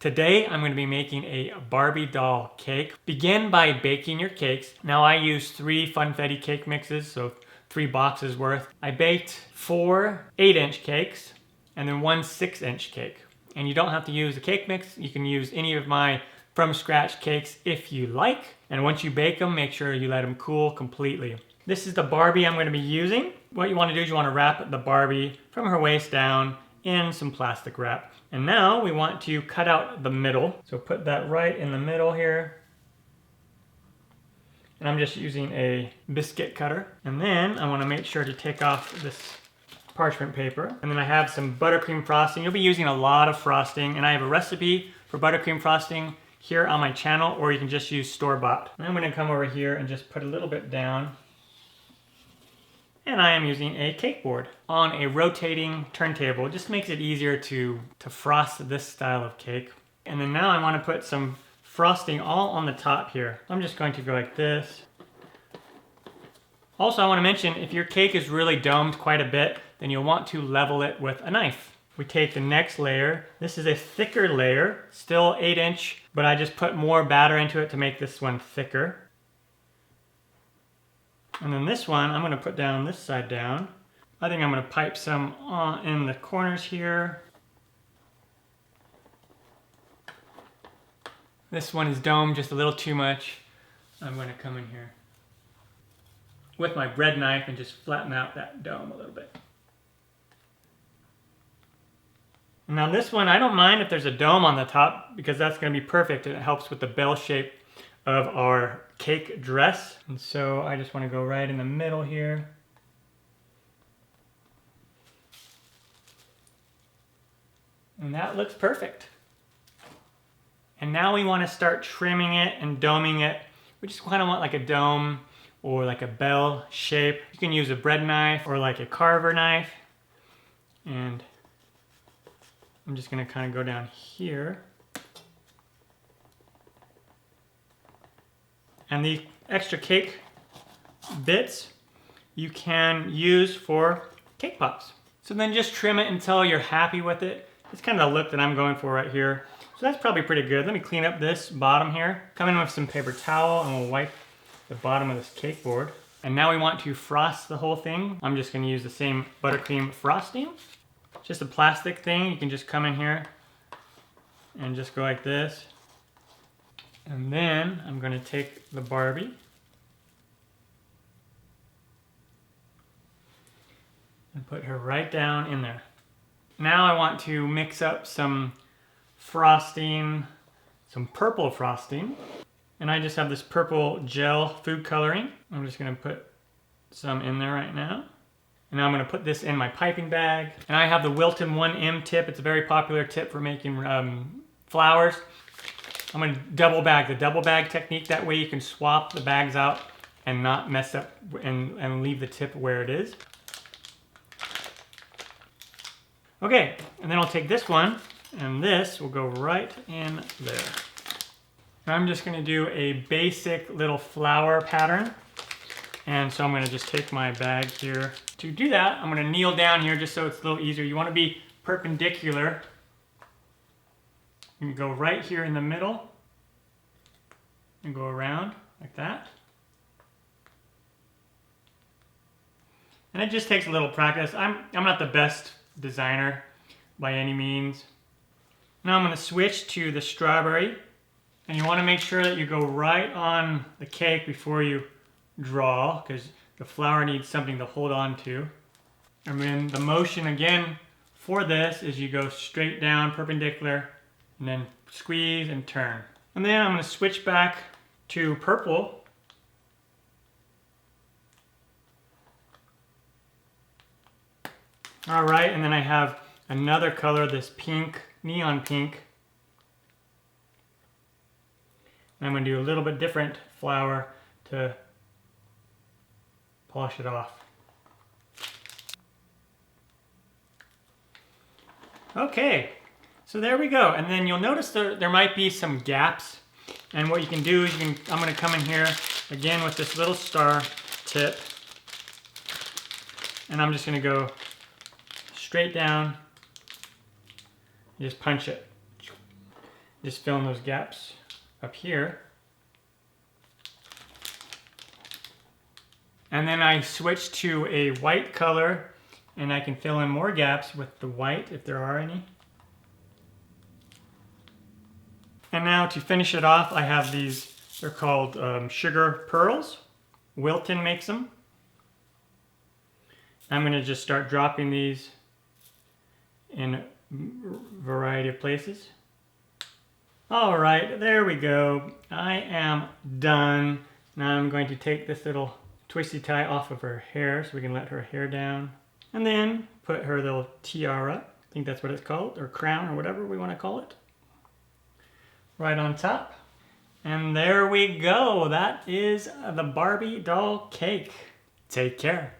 Today I'm going to be making a Barbie doll cake. Begin by baking your cakes. Now I use 3 funfetti cake mixes, so 3 boxes worth. I baked 4 8-inch cakes and then 1 6-inch cake. And you don't have to use the cake mix. You can use any of my from scratch cakes if you like. And once you bake them, make sure you let them cool completely. This is the Barbie I'm going to be using. What you want to do is you want to wrap the Barbie from her waist down in some plastic wrap. And now we want to cut out the middle. So put that right in the middle here. And I'm just using a biscuit cutter. And then I want to make sure to take off this parchment paper. And then I have some buttercream frosting. You'll be using a lot of frosting. And I have a recipe for buttercream frosting here on my channel, or you can just use store-bought. And I'm going to come over here and just put a little bit down. And I am using a cake board on a rotating turntable. It just makes it easier to frost this style of cake. And then now I want to put some frosting all on the top here. I'm just going to go like this. Also, I want to mention, if your cake is really domed quite a bit, then you'll want to level it with a knife. We take the next layer. This is a thicker layer, still 8-inch, but I just put more batter into it to make this one thicker. And then this one, I'm going to put down this side down. I think I'm going to pipe some in the corners here. This one is domed just a little too much. I'm going to come in here with my bread knife and just flatten out that dome a little bit. Now this one, I don't mind if there's a dome on the top because that's going to be perfect and it helps with the bell shape of our cake dress. And so I just want to go right in the middle here. And that looks perfect. And now we want to start trimming it and doming it. We just kind of want like a dome or like a bell shape. You can use a bread knife or like a carver knife. And I'm just going to kind of go down here. And the extra cake bits you can use for cake pops. So then just trim it until you're happy with it. It's kind of the look that I'm going for right here. So that's probably pretty good. Let me clean up this bottom here. Come in with some paper towel and we'll wipe the bottom of this cake board. And now we want to frost the whole thing. I'm just going to use the same buttercream frosting. Just a plastic thing. You can just come in here and just go like this. And then I'm going to take the Barbie and put her right down in there. Now I want to mix up some frosting, some purple frosting. And I just have this purple gel food coloring. I'm just going to put some in there right now. And now I'm going to put this in my piping bag. And I have the Wilton 1M tip. It's a very popular tip for making flowers. I'm going to double bag, the double bag technique. That way you can swap the bags out and not mess up and leave the tip where it is. Okay, and then I'll take this one and this will go right in there. And I'm just going to do a basic little flower pattern. And so I'm going to just take my bag here. To do that, I'm going to kneel down here just so it's a little easier. You want to be perpendicular. You can go right here in the middle and go around like that. And it just takes a little practice. I'm not the best designer by any means. Now I'm going to switch to the strawberry. And you want to make sure that you go right on the cake before you draw, because the flower needs something to hold on to. And then the motion again for this is you go straight down, perpendicular, and then squeeze and turn. And then I'm going to switch back to purple. All right, and then I have another color, this pink, neon pink. And I'm going to do a little bit different flower to polish it off. Okay, so there we go. And then you'll notice there might be some gaps. And what you can do is I'm going to come in here again with this little star tip. And I'm just going to go straight down. You just punch it. Just fill in those gaps up here. And then I switch to a white color, and I can fill in more gaps with the white if there are any. And now to finish it off, I have these, they're called sugar pearls. Wilton makes them. I'm gonna just start dropping these in a variety of places. All right, there we go. I am done. Now I'm going to take this little twisty tie off of her hair so we can let her hair down. And then put her little tiara, I think that's what it's called, or crown, or whatever we want to call it, right on top. And there we go. That is the Barbie doll cake. Take care.